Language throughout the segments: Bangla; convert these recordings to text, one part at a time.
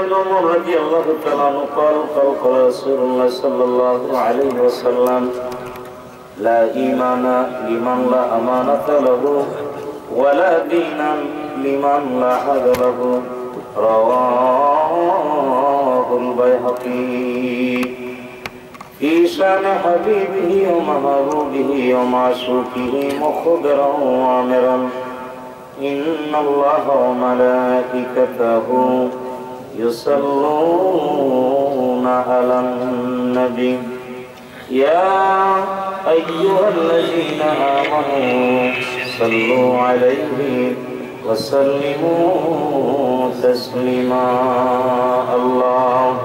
بن عمر رضي الله تعالى عنه قال رسول الله صلى الله عليه وسلم لا إيمان لمن لا أمانة له ولا دين لمن لا حد له رواه البيهقي في شان حبيبه ومحبوبه ومعشوقه مخبرا وامرا إن الله وملائكته يصلون على النبي يا أيها الذين آمنوا صلوا عليه وسلموا تسليما اللهم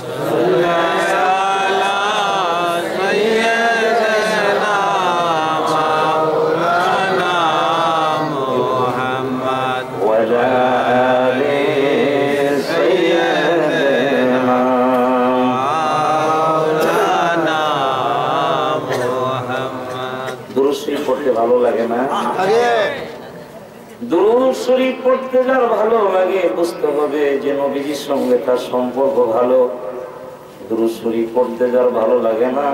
صل على سيدنا مولانا محمد وعلى آل سيدنا مولانا محمد درود শরীফ পড়তে ভালো লাগে না দুরূদ শরীফ পড়তে যার ভালো লাগে বুঝতে হবে যে নবীজির সঙ্গে তার সম্পর্ক ভালো। দুরূদ শরীফ পড়তে যার ভালো লাগে না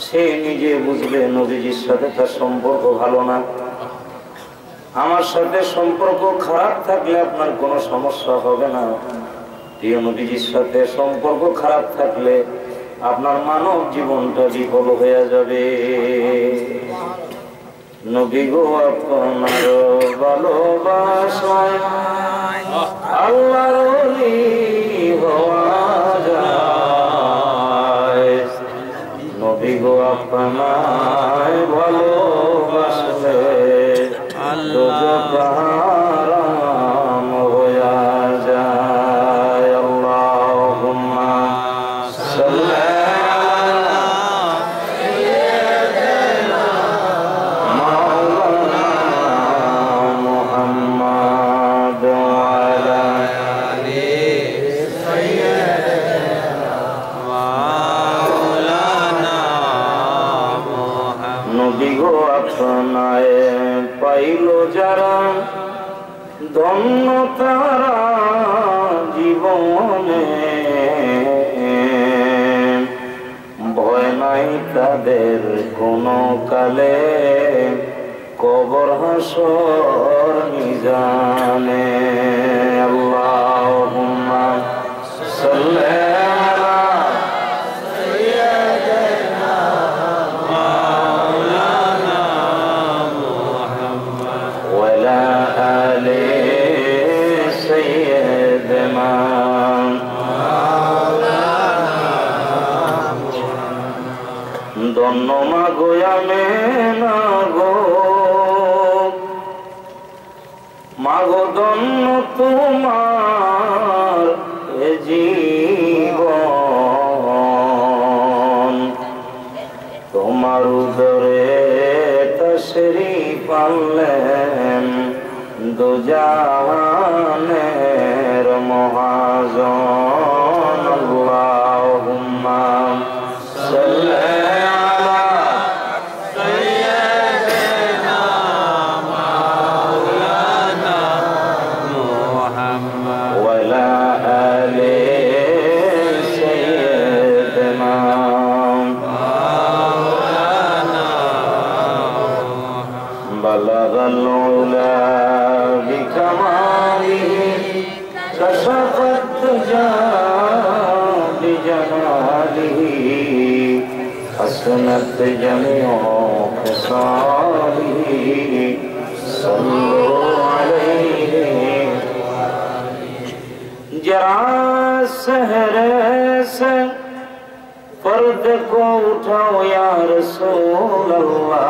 সে নিজে বুঝবে নবীজির সাথে তার সম্পর্ক ভালো না। আমার সাথে সম্পর্ক খারাপ থাকলে আপনার কোনো সমস্যা হবে না, প্রিয় নবীজির সাথে সম্পর্ক খারাপ থাকলে আপনার মানব জীবনটা বিফল হয়ে যাবে। নবী গো আপনার ভালোবাসায় আল্লাহর ওলি হওয়া যায়। নবী গো আপনার ভালোবাসলে দোজখ হারাম হয়ে যায়। আল্লাহুম্মা সাল্লি পাইল যারা ধন্য তারা জীবনে ভয় নাই তাদের কোনো কালে কবর হাসর মিজানে। আল্লাহুম্মা সাল্লি ধন্য মাগো আমি না গো মাগো ধন্য তোমার এ জীবন তোমার উদরে তশরীফ আনলেন দুজাহানের মহাজন। আল্লাহুম্মা সাল্লি بلغ العلا بكماله كشف الدجى بجماله حسنت جميع خصاله صلوا عليه जरा सहरे से पर्द को उठाओ या रसूल अल्लाह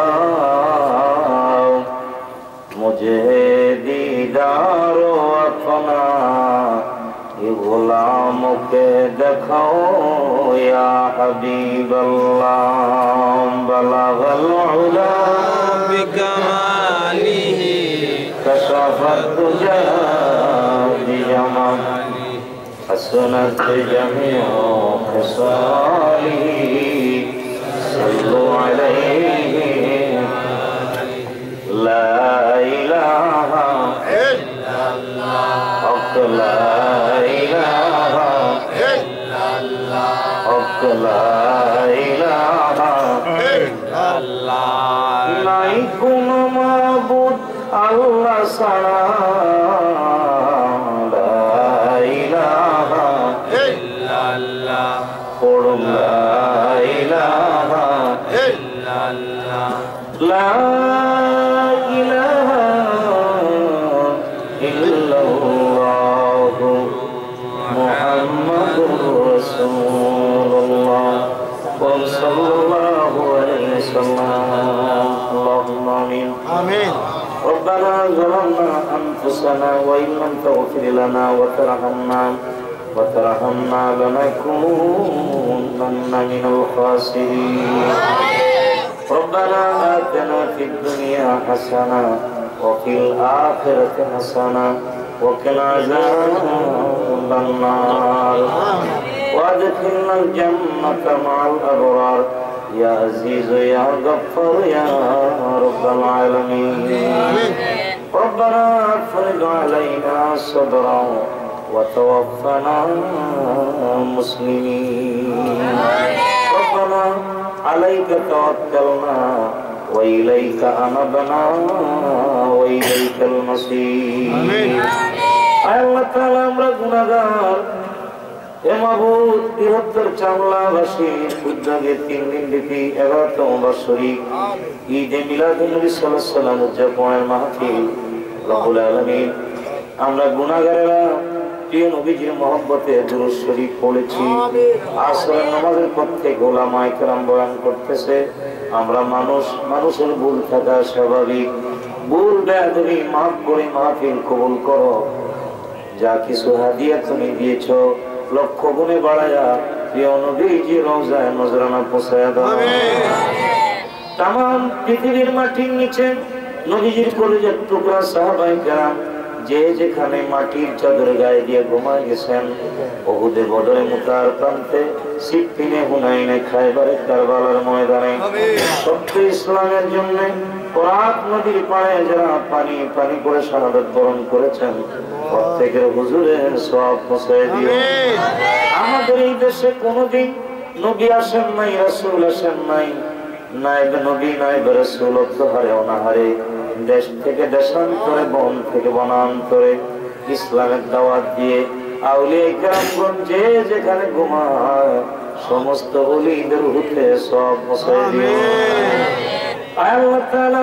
मुझे दीदारो अपना ये गुलाम के दिखाओ या हबीब अल्लाह बलगल उला बिकमालिही कशफत दुजा बिजमालिही हसनत जमीअ खसालिही सल्लु अलैहि لا إله إلا الله لا লা ইলাহা ইল্লাল্লাহ নাই কোনো মাবুদ আল্লাহ ছাড়া লা ইলাহা ইল্লাল্লাহ পড়ো লা ইলাহা ইল্লাল্লাহ লা ইলাহা ইল্লাল্লাহ মুহাম্মাদুর রাসূলুল্লাহ সাল্লাল্লাহু আলাইহি ওয়াসাল্লাম আল্লাহুম্মা আমিন আমিন ربنا ظلمنا أنفسنا وإن لم تغفر لنا وترحمنا لنكونن من الخاسرين ربنا آتنا في الدنيا حسنة وفي الآخرة حسنة وقنا عذاب النار وادخلنا الجنة مع الأبرار يا عزيز يا غفار يا رب العالمين ربنا افرج علينا صبرا وتوفنا مسلمين ربنا عليك توكلنا وإليك أنبنا وإليك المصير الله تعالى আমরা গুনাহগার হে মাবুদ বৃহত্তর চামলাবাসী উদ্যোগে 3 দিন ব্যাপী 11তম বার্ষিক ঈদে মিলাদুন নবী সাল্লাল্লাহু আলাইহি ওয়াসাল্লাম উদযাপনের মাহফিল রব্বুল আলামিন আমরা গুনাহগারেরা প্রিয় নবীজির মহব্বতে দুরূদ শরীফ পড়েছি আসরের নামাজের পর থেকে উলামায়ে কেরাম বয়ান করতেছে আমরা মানুষের ভুল থাকা স্বাভাবিক ভুল বেয়াদবি মাফ করে মাহফিল কবুল করো যা কিছু হাদিয়া তুমি দিয়েছো লক্ষ গুণে বাড়ায়া প্রিয় নবীজির রওজায় নজরানা পৌঁছায়া দাও তামাম পৃথিবীর মাটির নিচে নবীজির কলিজার টুকরা সাহাবায়ে কেরাম যে যেখানে মাটির চাদর গায়ে দিয়ে ঘুমায় গেছেন উহুদে বদরে মুতার প্রান্তে সিফিনে হুনাইনে খায়বারে কারবালার ময়দানে সত্য ইসলামের জন্য ফোরাত নদীর পাড়ে যারা পানি পানি করে শাহাদাত বরণ করেছেন প্রত্যেকের হুজুরের সওয়াব পৌঁছায় দিও আমাদের এই দেশে কোনোদিন নবী আসেন নাই রাসূল আসেন নাই নায়েব নবী নায়েব রাসূল অত্যাহারে অনাহারে দেশ থেকে দেশান্তরে বন থেকে বনান্তরে ইসলামের দাওয়াত দিয়ে আউলিয়া কেরামগণ যে যেখানে ঘুমায় সমস্ত ওলিদের রূহে সব পৌঁছায় দিও আল্লাহ তাআলা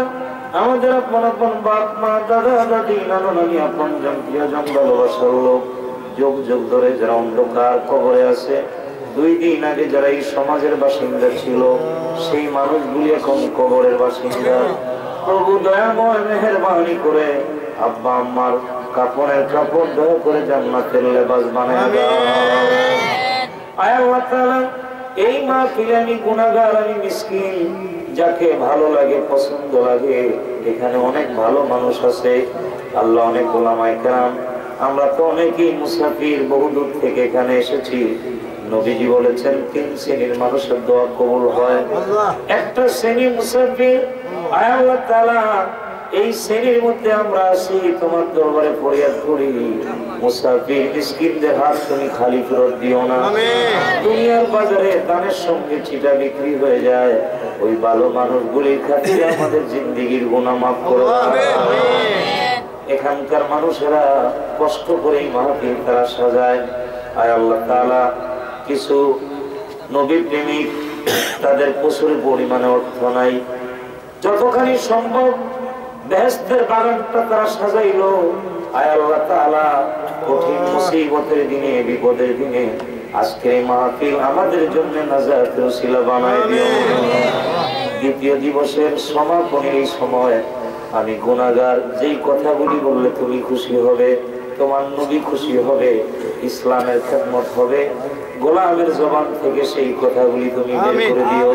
আমাদের আপন আপন বাপ মা দাদা দাদি নানা নানি আপন জন প্রিয়জন ভালোবাসার লোক যুগ যুগ ধরে যারা অন্ধকার কবরে আছে 2 দিন আগে যারা এই সমাজের বাসিন্দা ছিল সেই মানুষগুলি এখন কবরের বাসিন্দা প্রভু দয়াময় মেহেরবানি করে আব্বা আম্মার কাপড়ের কাপড় দয়া করে জান্নাতের লেবাস বানায় দাও আয় আল্লাহ তাআলা এই মাহফিলে আমি গুনাহগার আমি মিসকিন যাকে ভালো লাগে পছন্দ লাগে এখানে অনেক ভালো মানুষ আছে আল্লাহ অনেক উলামায়ে কেরাম আমরা তো অনেকেই মুসাফির বহু দূর থেকে এখানে এসেছি নবীজি বলেছেন 3 শ্রেণীর মানুষের দোয়া কবুল হয় একটা শ্রেণী মুসাফির আয় আল্লাহ তাআলা এই শ্রেণীর মধ্যে আমরা আছি তোমার দরবারে ফরিয়াদ করি মুসাফির মিসকিনদের হাত তুমি খালি ফেরত দিও না দুনিয়ার বাজারে দানের সঙ্গে চিটা বিক্রি হয়ে যায় ওই ভালো মানুষগুলির খাতিরে আমাদের জিন্দেগির গুনাহ মাফ করো এখানকার মানুষেরা কষ্ট করে মাহফিল তারা সাজায় আয় আল্লাহ তাআলা কিছু নবী প্রেমিক তাদের প্রচুর পরিমাণে অর্থ নাই যতখানি সম্ভব বেহেশতের বাগানটা তারা সাজাইলো আয় আল্লাহ তাআলা কঠিন মুসিবতের দিনে বিপদের দিনে আজকের এই মাহফিল আমাদের জন্য নাজাতের ওসিলা বানায় দিও দ্বিতীয় দিবসের সমাপনের এই সময় আমি গুনাহগার যেই কথাগুলি বললে তুমি খুশি হবে তোমার নবী খুশি হবে ইসলামের খেদমত হবে গোলামের জবান থেকে সেই কথাগুলি তুমি বের করে দিও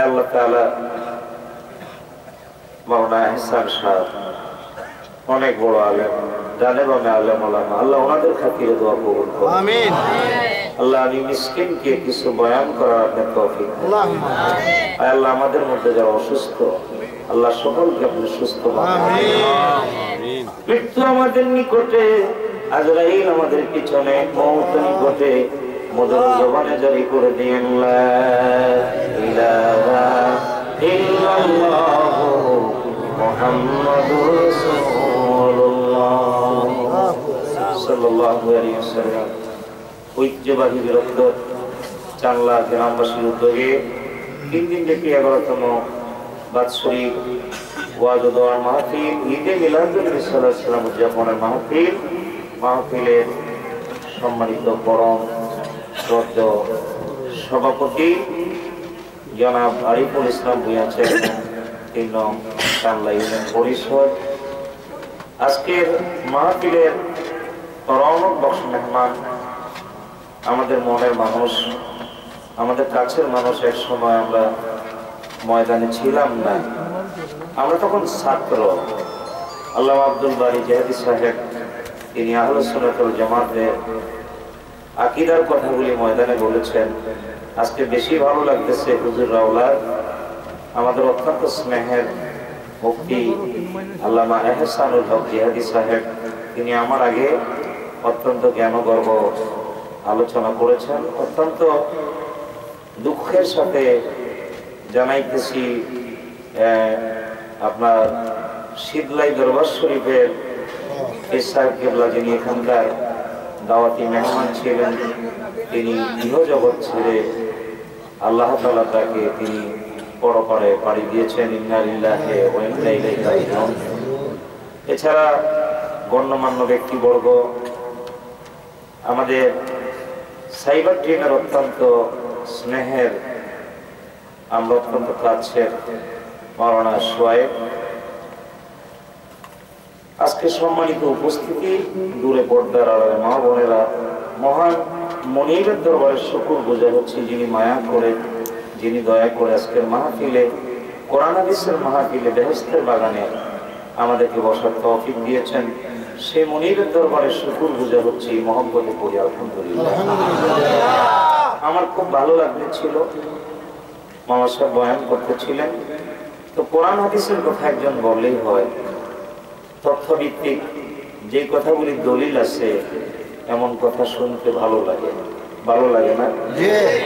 আল্লাহ তাআলা মাওলানা ইহসান সাহেব অনেক বড় আলেম জানে বামে আলেম ওলামা আল্লাহ ওনাদের খাতিরে দোয়া কবুল করুন আমিন আল্লাহ আমি মিসকিনকে কিছু বয়ান করার আপনার তৌফিক আল্লাহুম্মা আমিন আল্লাহ আমাদের মধ্যে যারা অসুস্থ আল্লাহ সকলকে আপনি সুস্থ বানান আমিন মৃত্যু আমাদের নিকটে আজরাইল আমাদের পিছনে মওত নিকটে মধুর জবানে জারি করে দিন লা ইলাহা ইল্লাল্লাহু মুহাম্মাদুর রাসূলুল্লাহ সাল্লাল্লাহু আলাইহি ওয়াসাল্লাম। ঐতিহ্যবাহী বীরত্ব চাংলা গ্রামবাসীর উদ্যোগে 3 দিন ব্যাপী 11তম বাৎসরিক ওয়াজ ও দোয়ার মাহফিল ঈদে মিলাদুন নবী সাল্লাল্লাহু আলাইহি ওয়াসাল্লাম উদযাপনের মাহফিলের সম্মানিত পরম শ্রদ্ধেয় সভাপতি জনাব আরিফুল ইসলাম ভূঁইয়া চেয়ারম্যান 3 নং চাংলা ইউনিয়ন পরিষদ। আজকের মাহফিলের রৌনক বক্স মেহমান, আমাদের মনের মানুষ, আমাদের কাছের মানুষ। এক সময় আমরা ময়দানে ছিলাম না, আমরা তখন ছাত্র। আল্লামা আব্দুল বারী জিহাদি সাহেব তিনি আহলে সুন্নাত ওয়াল জামাতের আকীদার কথাগুলি ময়দানে বলেছেন। আজকে বেশি ভালো লাগতেছে হুজুর রাওলার আমাদের অত্যন্ত স্নেহের মুফতি আল্লামা এহসানুল হক জিহাদি সাহেব, তিনি আমার আগে অত্যন্ত জ্ঞানগর্ব আলোচনা করেছেন। অত্যন্ত দুঃখের সাথে জানাইতেছি আপনার শীতলাই দরবার শরীফের ইসার কেবলা, যিনি এখানকার দাওয়াতি মেহমান ছিলেন, তিনি ইহজগৎ ছেড়ে আল্লাহ তাআলা তাকে তিনি পরপারে পাড়ি দিয়েছেন। ইন্না লিল্লাহি ওয়া ইন্না ইলাইহি রাজিউন। এছাড়া গণ্যমান্য ব্যক্তিবর্গ, আমাদের সাইবার ট্রেনের অত্যন্ত স্নেহের, আমরা অত্যন্ত কাছের মাওলানা সোয়েব। আজকে সম্মানিত উপস্থিতি, দূরে পর্দার আড়ালে মা বোনেরা, মহান মনিবের দরবারে শুকর গুজার হচ্ছি, যিনি মায়া করে, যিনি দয়া করে আজকের মাহফিলে, কোরআন হাদিসের মাহফিলে, বেহেশতের বাগানে আমাদেরকে বসার তৌফিক দিয়েছেন। সেই মনিবের দরবারে শুকর গুজার হচ্ছি, মহব্বতে পড়ি আলহামদুলিল্লাহ। আমার খুব ভালো লাগছিল, মামা সাহেব বয়ান করতেছিলেন, তো কোরআন হাদিসের কথা একজন বললেই হয়, তথ্যভিত্তিক যে কথাগুলি দলিল আছে এমন কথা শুনতে ভালো লাগে, ভালো লাগে না?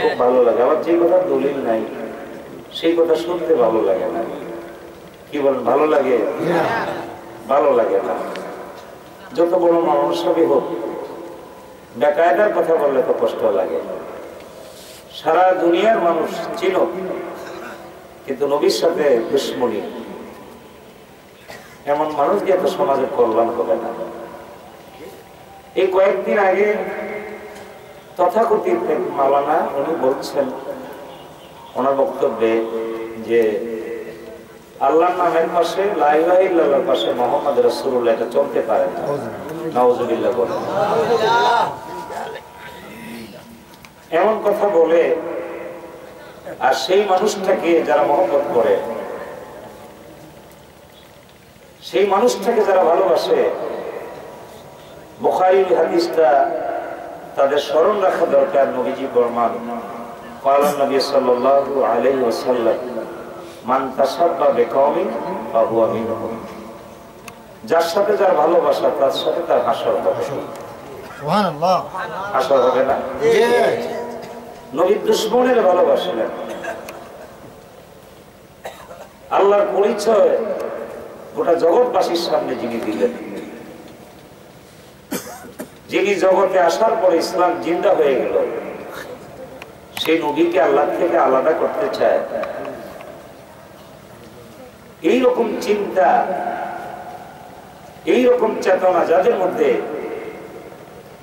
খুব ভালো লাগে। আবার যে কথা দলিল নাই সেই কথা শুনতে ভালো লাগে না। কি বলেন, ভালো লাগে? ভালো লাগে না। যত বড় মানুষ সবই হোক, বেকায়দার কথা বললে তো কষ্ট লাগে। সারা দুনিয়ার মানুষ চিনো, কিন্তু নবীর সাথে দুশ্মনী, এমন মানুষ দিয়ে তো সমাজের কল্যাণ হবে না। এই কয়েকদিন আগে তথাকথিত মাওলানা উনি বলছেন ওনার বক্তব্যে যে আল্লাহর নামের পাশে, লা ইলাহা ইল্লাল্লাহর পাশে মুহাম্মদ রাসূলুল্লাহ, এটা চলতে পারে না। নাউযুবিল্লাহ বলেন। এমন কথা বলে, আর সেই মানুষটাকে যারা মহব্বত করে, সেই মানুষটাকে যারা ভালোবাসে, বুখারীর হাদিসটা তাদের স্মরণ রাখা দরকার। নবীজি ফরমান, ক্বালা নবী সাল্লাল্লাহু আলাইহি ওয়াসাল্লাম, মান তাসাব্বা বিকওমিন ফাহুয়া মিনহুম। যার সাথে যার ভালোবাসা, তার সাথে তার হাসর হবে। সুবহানাল্লাহ। হাসর হবে না? নবী দুশমনের ভালোবাসলেন। আল্লাহর পরিচয় গোটা জগৎবাসীর সামনে যিনি দিলেন, যিনি জগতে আসার পরে ইসলাম জিন্দা হয়ে গেল, সেই নবীকে আল্লাহ থেকে আলাদা করতে চায়। এইরকম চিন্তা, এইরকম চেতনা যাদের মধ্যে,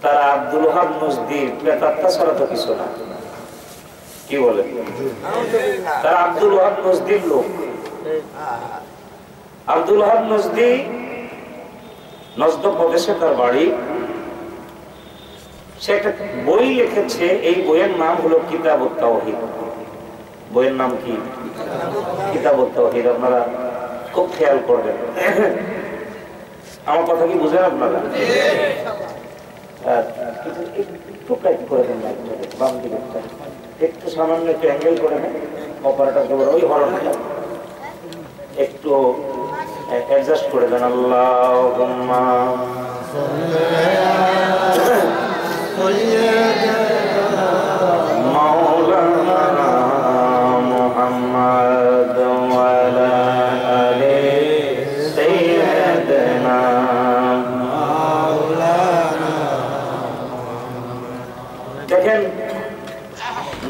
তারা আব্দুল ওহাব নজদীর প্রেতাত্মা ছাড়া তো কিছু না। কি বলেন? তারা আব্দুল ওহাব নজদীর লোক। আব্দুল ওহাব নজদী নজদ প্রদেশে তার বাড়ি। সে একটা বই লিখেছে, এই বইয়ের নাম হলো কিতাবুত তাওহীদ। বইয়ের নাম কি? কিতাবুত তাওহীদ। আপনারা খুব খেয়াল করবেন, আমার কথা কি বুঝেন আপনারা? একটু করে দেন, বাম দিকে একটু সামান্য একটু অ্যাঙ্গেল করে দেন, অপারেটর দেবো ওই হরণটা একটু অ্যাডজাস্ট করে দেন। আল্লাহুম্মা সাল্লি আলা দেখেন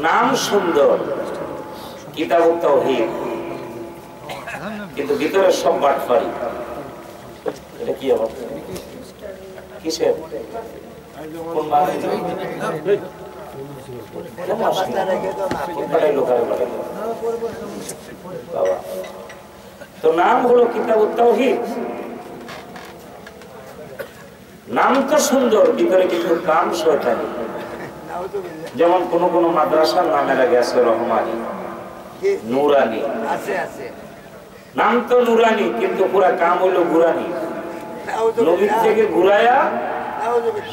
নাম সুন্দর কিতাবুত তাওহীদ, কিন্তু ভিতরে সব বাটপারি। এটা কি আবার কিসের কোন তো নাম হলো কিতাবুত তাওহীদ। নাম তো সুন্দর, ভিতরে কিছু কাম শয়তানি। যেমন কোন কোন মাদ্রাসার নামেরা গেছে রহমানি, নুরানি, নাম তো নুরানি কিন্তু পুরা কাম হইলো গুরানি, নবীর থেকে ঘুরাইয়া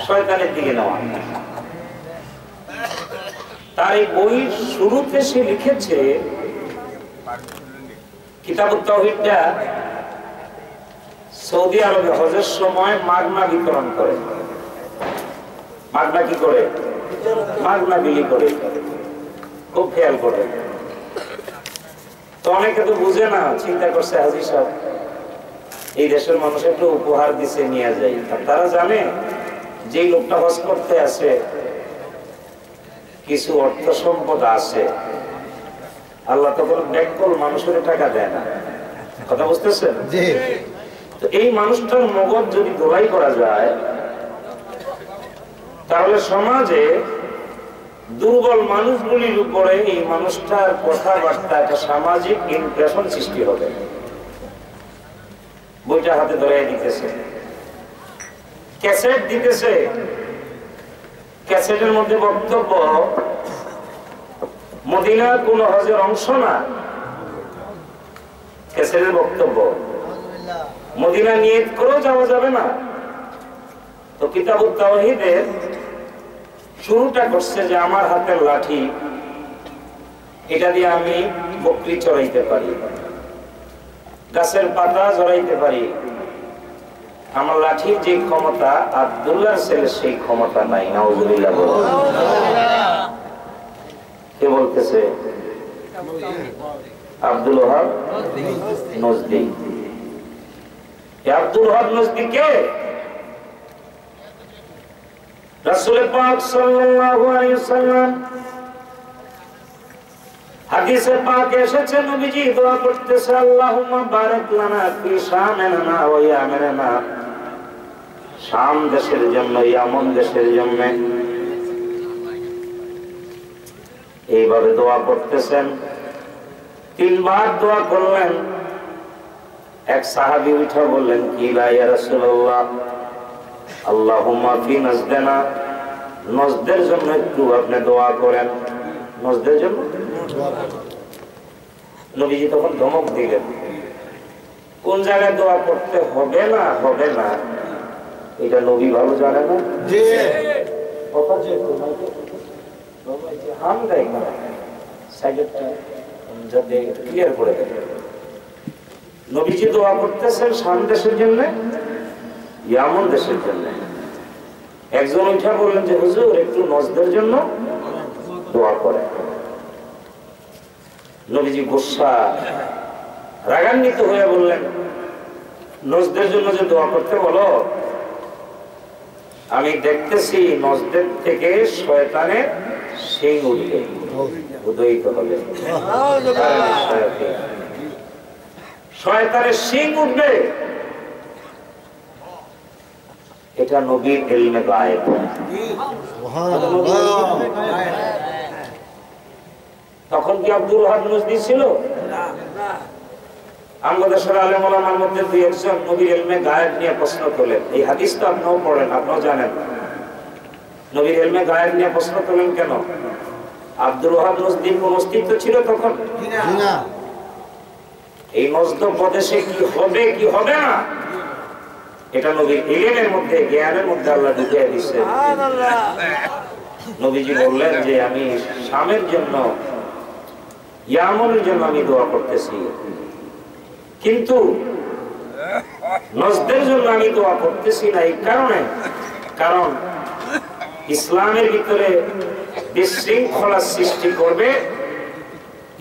শয়তানের দিকে নেওয়া। তার এই বইয়ের শুরুতে সে লিখেছে কিতাবুত তাওহীদটা সৌদি আরবে হজের সময় মাগনা বিতরণ করে। মাগনা কি করে? মাগনা বিলি করে, খুব খেয়াল করে। তো অনেকে তো বুঝে না, চিন্তা করছে হাজী সাহেব এই দেশের মানুষ একটু উপহার দিছে নিয়ে যায়। আর তারা জানে যে লোকটা হজ করতে আসে কিছু অর্থ সম্পদ আছে, আল্লাহ তখন ব্যাকল মানুষের টাকা দেয় না। কথা বুঝতেছেন? তো এই মানুষটার মগজ যদি ধোলাই করা যায় তাহলে সমাজে দুর্বল মানুষগুলির উপরে এই মানুষটার কথাবার্তা একটা সামাজিক ইমপ্রেশন সৃষ্টি হবে। বইটা হাতে ধরে দিতেছে, ক্যাসেট দিতেছে, ক্যাসেটের মধ্যে বক্তব্য মদিনার কোন হজের অংশ না। ক্যাসেটের বক্তব্য মদিনা নিয়ত করেও যাওয়া যাবে না। তো কিতাবুত তাওহীদের শুরুটা করছে যে আমার হাতের লাঠি, এটা দিয়ে আমি বকরি চড়াইতে পারি, গাছের পাতা জড়াইতে পারি। আমার লাঠির যে ক্ষমতা আব্দুল্লাহর ছেলের সেই ক্ষমতা নাই। নাউজুবিল্লাহ। কে বলতেছে? আব্দুল ওহাব নজদি। আব্দুল ওহাব নজদি কে? রাসূল পাক সাল্লাল্লাহু আলাইহি ওয়াসাল্লাম হাদিসে পাকে এসেছে, নবীজি দোয়া করতেছে আল্লাহুম্মা বারিক লানা ফি শামিনা ওয়া ইয়ামিনা, শাম দেশের জন্য, ইয়ামন দেশের জন্য। এইভাবে দোয়া করতেছেন, তিনবার দোয়া করলেন। এক সাহাবী উঠে বললেন কি ইয়া রাসূলুল্লাহ, আল্লাহুম্মা ফি নাজদানা, নজদের জন্য একটু আপনি দোয়া করেন। নজদের জন্য নবীজি তখন ধমক দিলেন, কোন জায়গায় দোয়া করতে হবে না হবে না এটা নবী ভালো জানে না? নবীজি দোয়া করতেছেন শাম দেশের জন্য, ইয়ামন দেশের জন্য। একজন উঠা বললেন যে হুজুর একটু নজদের জন্য দোয়া করে। নবীজি গোসা রাগান্বিত হয়ে বললেন, নজদের জন্য যে দোয়া করতে বলো, আমি দেখতেছি নজদের থেকে শয়তানের শিং উঠবে, উদয়িত হবে, শয়তানের শিং উঠবে। এটা নবীর ইলমে গায়েব। তখন কি আব্দুল ওহাব নজদি ছিল? আমাদের আলেম ওলামার মধ্যে দুই একজন নবীর ইলমে গায়েব নিয়ে প্রশ্ন তোলেন। এই হাদিস তো আপনিও পড়েন, আপনিও জানেন। নবীর ইলমে গায়েব নিয়ে প্রশ্ন তোলেন কেন? আব্দুল ওহাব নজদির কোন অস্তিত্ব ছিল তখন? এই নজদ প্রদেশে কি হবে কি হবে না এটা নবীর ইলমের মধ্যে, জ্ঞানের মধ্যে আল্লাহ ঢুকিয়ে দিচ্ছে। নবীজি বললেন যে আমি শামের জন্য, ইয়ামনের জন্য আমি দোয়া করতেছি, কিন্তু নজদের জন্য আমি দোয়া করতেছি না। এই কারণে, কারণ ইসলামের ভিতরে বিশৃঙ্খলা সৃষ্টি করবে,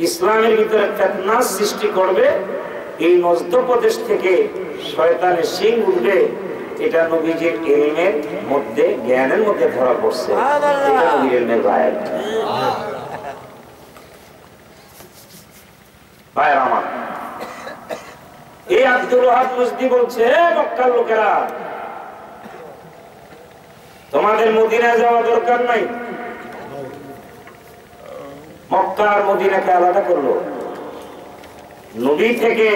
ইসলামের ভিতরে ফিতনা সৃষ্টি করবে। এই নজদ প্রদেশ থেকে শয়তানের শিং উঠবে, এটা নবীজির ইলমের মধ্যে, জ্ঞানের মধ্যে ধরা পড়ছে। এটা নবীর ইলমের গায়েব। ভাইয়ের আমার, এই আব্দুল ওয়াহাব নজদি বলছে, মক্কার লোকেরা তোমাদের মদিনায় যাওয়া দরকার নাই। মক্কা আর মদিনাকে আলাদা করলো, নবী থেকে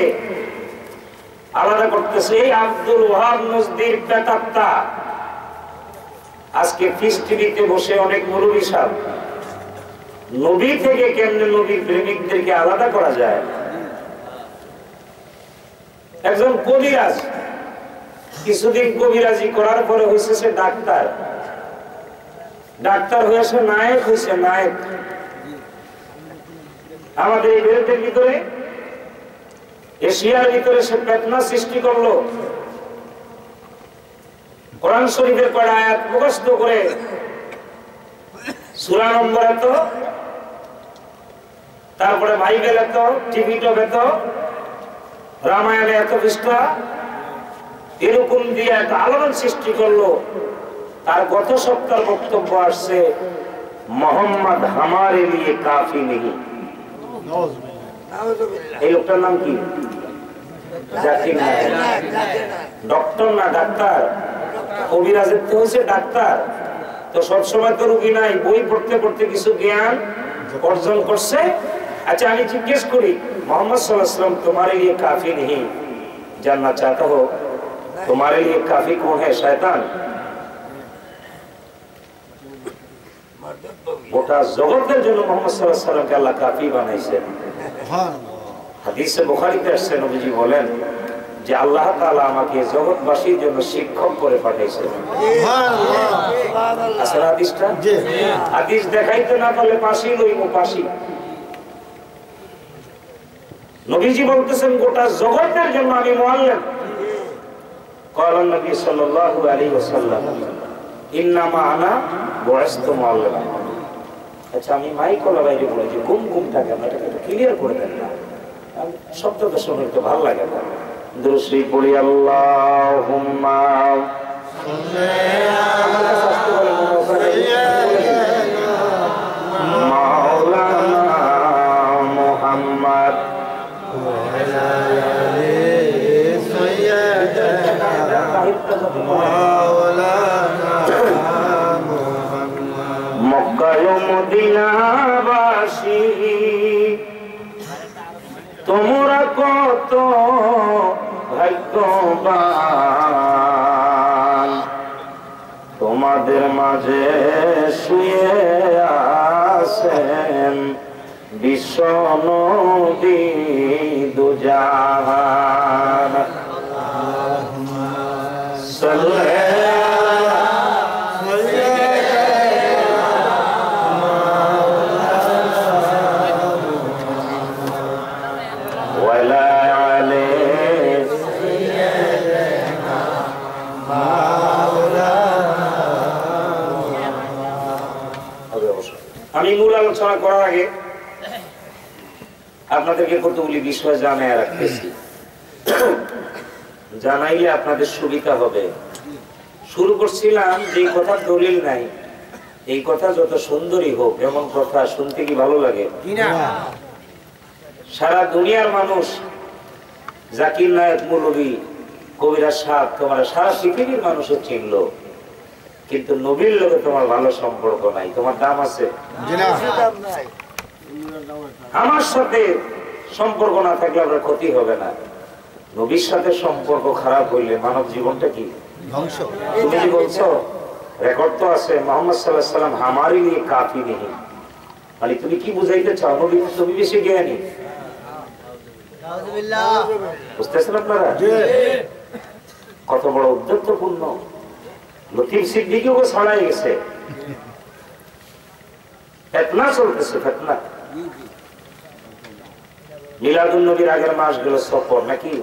আলাদা করতেছে। এই আব্দুল ওয়াহাব নজদির প্রেতাত্মা আজকে পিস টিভিতে বসে অনেক মুরব্বী সাহেব, নবী থেকে কেমনে নবী প্রেমিকদেরকে আলাদা করা যায়। একজন কবিরাজ কিছুদিন কবিরাজি করার পরে হয়েছে সে ডাক্তার, ডাক্তার হয়েছে নায়ক, হয়েছে নায়ক। আমাদের এই ভারতের ভিতরে, এশিয়ার ভিতরে সে ফিতনা সৃষ্টি করলো। কোরআন শরীফের কয়েকটা আয়াত মুখস্থ করে, সূরা নম্বর এত, তারপরে বাইবেল এত, টিভি টপ এত, রামায়ণে এত পৃষ্ঠা, এরকম দিয়ে একটা আলোড়ন সৃষ্টি করলো। তার গত সপ্তাহ বক্তব্য আসছে, মোহাম্মদ হামারে লিয়ে কাফি নেই। এই লোকটার নাম কি? জাকির নায়েক। ডক্টর না ডাক্তার, কবিরাজের তো হয়েছে ডাক্তার। তো সবসময় তো রুগী নাই, বই পড়তে পড়তে কিছু জ্ঞান অর্জন করছে। আচ্ছা আমি জিজ্ঞেস করি, मोहम्मद सल्लल्लाहु अलैहि वसल्लम तुम्हारे लिए काफी नहीं, जानना चाहता हो तुम्हारे लिए काफी कौन है? शैतान। গোটা জগতের জন্য মোহাম্মদ সাল্লাল্লাহু আলাইহি ওয়াসাল্লামকে আল্লাহ কাফি বানাইছেন। হাদিসে বুখারীতে আসছে, নবীজি বলেন যে আল্লাহ তাআলা আমাকে জগৎবাসীর জন্য শিক্ষক করে পাঠিয়েছেন। সুবহানাল্লাহ। আসলে হাদিসটা হাদিস দেখাইতে না পারলে পাশি লইব, পাশি। নবীজি বলতেছেন গোটা জগতের জন্য আমি মুআল্লিম। قال النبي صلى الله عليه وسلم انما انا بعثت معلما। আচ্ছা আমি মাইক ওলা বাইরে বলেছি, ঘুম ঘুমটাকে আপনাকে একটু ক্লিয়ার করে দেন না, শব্দটা শুনে একটু ভালো লাগে না। দুরূদ শরীফ পড়ি, আল্লাহুম্মা মাওলানা মুহাম্মদ মক্কায় মদিনাবাসী তোমরা কত ভাগ্যবান, তোমাদের মাঝে শুয়ে আছেন বিশ্ব নবী দুজাহান। আমি মূল আলোচনা করার আগে আপনাদেরকে কতগুলি বিষয় জানাই রাখতেছি, জানাইলে আপনাদের সুবিধা হবে। শুরু করছিলাম যে কথার দলিল নাই, এই কথা যত সুন্দরই হোক, এমন কথা শুনতে কি ভালো লাগে? সারা দুনিয়ার মানুষ জাকির নায়েক মৌলভী কবিরাজ সাহেব তোমার সারা পৃথিবীর মানুষও চিনলো, কিন্তু নবীর লোকে তোমার ভালো সম্পর্ক নাই, তোমার দাম আছে? আমার সাথে সম্পর্ক না থাকলে আপনার ক্ষতি হবে না, নবীর সাথে সম্পর্ক খারাপ হইলে মানব জীবনটা কি ধ্বংস। তুমি কি বলছো? রেকর্ড তো আছে, মোহাম্মদ সাল্লাল্লাহু আলাইহি ওয়াসাল্লাম হামারে লিয়ে কাফি নেই। মানে তুমি কি বুঝাইতে চাও? নবী তুমি বেশি জ্ঞানী, বুঝতেছেন আপনারা? কত বড় উদ্দেশ্যপূর্ণ। লতিফ সিদ্দিকীও ছড়াই গেছে, ফিতনা চলতেছে, ফিতনা। মিলাদুন নবীর আগের মাস গেল সফর, নাকি?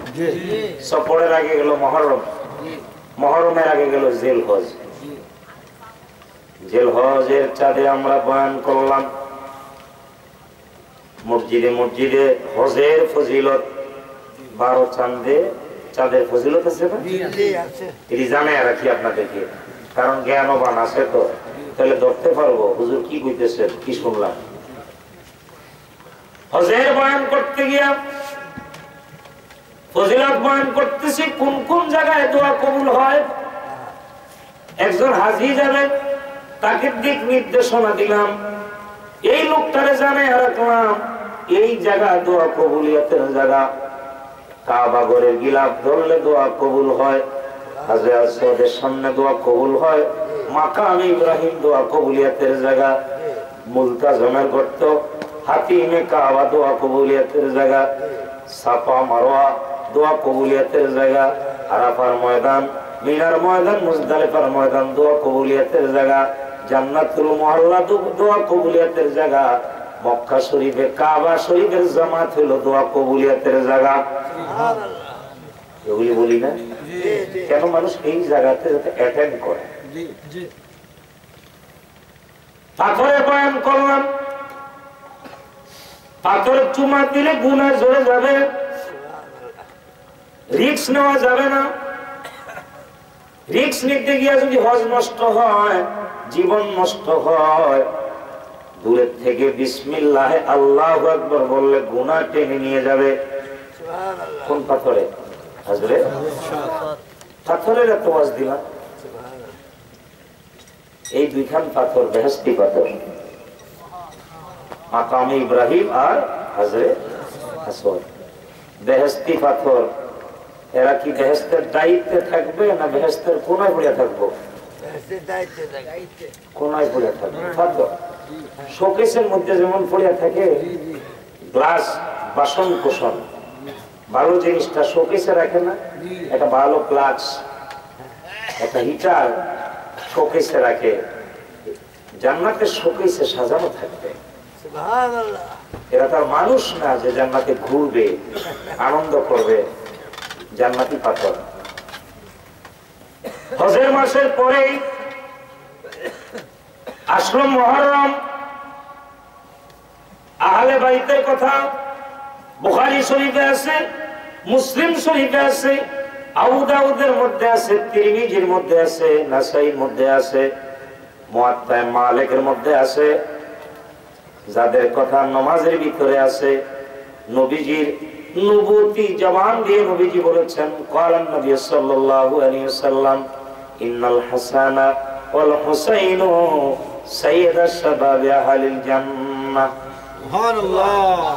সফরের আগে গেল মহরম, মহরমের আগে গেল জেল হজ। জেল হজের চাঁদে আমরা বয়ান করলাম, মসজিদে মসজিদে হজের ফজিলত 12 চাঁদে চাঁদের ফজিলত আছে না? এটি জানাই রাখি আপনাদেরকে, কারণ জ্ঞানবান আছে তো, তাহলে ধরতে পারবো হুজুর কি কইতেছেন, কি শুনলাম। হজের বয়ান করতে গিয়া ফজিলত বয়ান করতেছি, কোন কোন জায়গায় দোয়া কবুল হয়। একজন হাজি যাবে, তাকে দিক নির্দেশনা দিলাম, এই লোকটারে জানাই রাখলাম এই জায়গা দোয়া কবুলিয়াতের জায়গা। কাবা ঘরের গিলাফ ধরলে দোয়া কবুল হয়, হাজরে আসওয়াদের সামনে দোয়া কবুল হয়, মাকাম ইব্রাহিম দোয়া কবুলিয়াতের জায়গা, মুলতাজমের গর্ত, হাতিমে কাবা দোয়া কবুলিয়াতের জায়গা, সাফা মারওয়া দোয়া কবুলিয়াতের জায়গা, আরাফার ময়দান, মিনার ময়দান, মুজদালিফার ময়দান দোয়া কবুলিয়াতের জায়গা, জান্নাতুল মুআল্লা দোয়া কবুলিয়াতের জায়গা, মক্কা শরীফে কাবা শরীফের জামাত হলো দোয়া কবুলিয়াতের জায়গা। এগুলি বলি না কেন? মানুষ এই জায়গাতে যাতে অ্যাটেন্ড করে। পাথরে বয়ান করলাম, পাথরে চুমা দিলে গুনাহ ঝরে যাবে, রিস্ক নেওয়া যাবে না। রিস্ক নিতে গিয়ে যদি হজ নষ্ট হয়, জীবন নষ্ট হয়, দূরের থেকে বিসমিল্লাহ আল্লাহু আকবার বললে গুনাহ টেনে নিয়ে যাবে। কোন পাথরে? হাজরে পাথরের এত ওয়াজ দিলাম। এই দুইখান পাথর বেহেশতি পাথর, মাকাম ইব্রাহিম আর হাজরে আসওয়াদ, বেহেশতি পাথর। এরা কি বেহেশতের দায়িত্বে থাকবে না বেহেশতের কোনায় পড়ে থাকবো? কোনায় পড়ে থাকবে। পাথর শোকেসের মধ্যে যেমন পড়ে থাকে, গ্লাস বাসন কোসন ভালো জিনিসটা শোকেসে রাখে না, একটা ভালো গ্লাস, একটা হিটার শোকেসে রাখে, জান্নাতের শোকেসে সাজানো থাকবে। এরা তার মানুষ না যে জান্নাতে ঘুরবে, আনন্দ করবে। জান্নাতি পাথর। হজের মাসের পরেই আসলো মুহররম। আহলে বাইতের কথা বুখারী শরীফে আছে, মুসলিম শরীফে আছে, আবু দাউদের মধ্যে আছে, তিরমিজির মধ্যে আছে, নাসাইর মধ্যে আছে, মুয়াত্তা মালিকের মধ্যে আছে। যাদের কথা নামাজের ভিতরে আছে, নবীজির নবুতি জবান দিয়ে নবীজি বলেছেন, ক্বালান নবী সাল্লাল্লাহু আলাইহি ওয়াসাল্লাম, ইন্নাল হাসানা ওয়াল হুসাইনু সাইয়্যিদা শাবাবি আহলিল জান্নাহ। সুবহানাল্লাহ।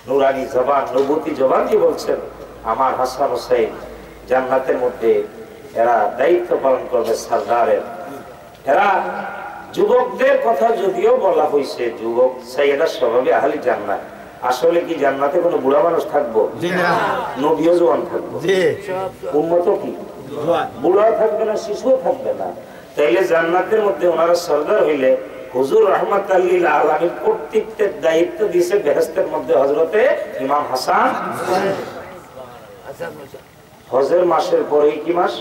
নুরানি জবান, নবুতি জবান দিয়ে বলছেন, আমার হাসান হুসাইন জান্নাতের মধ্যে এরা দায়িত্ব পালন করবে সরদারের। এরা যুবকদের কথা যদিও বলা হয়েছে, যুবক সাইয়্যিদা শাবাবি আহলিল জান্নাহ, আসলে কি জান্নাতে কোনো বুড়া মানুষ থাকবো? নবীও জওয়ান থাকবো, উম্মতও কি বুড়াও থাকবে না, শিশুও থাকবে না। তাইলে জান্নাতের মধ্যে ওনারা সরদার হইলে হুজুর রাহমাতুল লিল আলামিন কর্তৃত্বের দায়িত্ব দিয়েছে বেহেশতের মধ্যে হযরতে ইমাম হাসান। হজের মাসের পরেই কি মাস?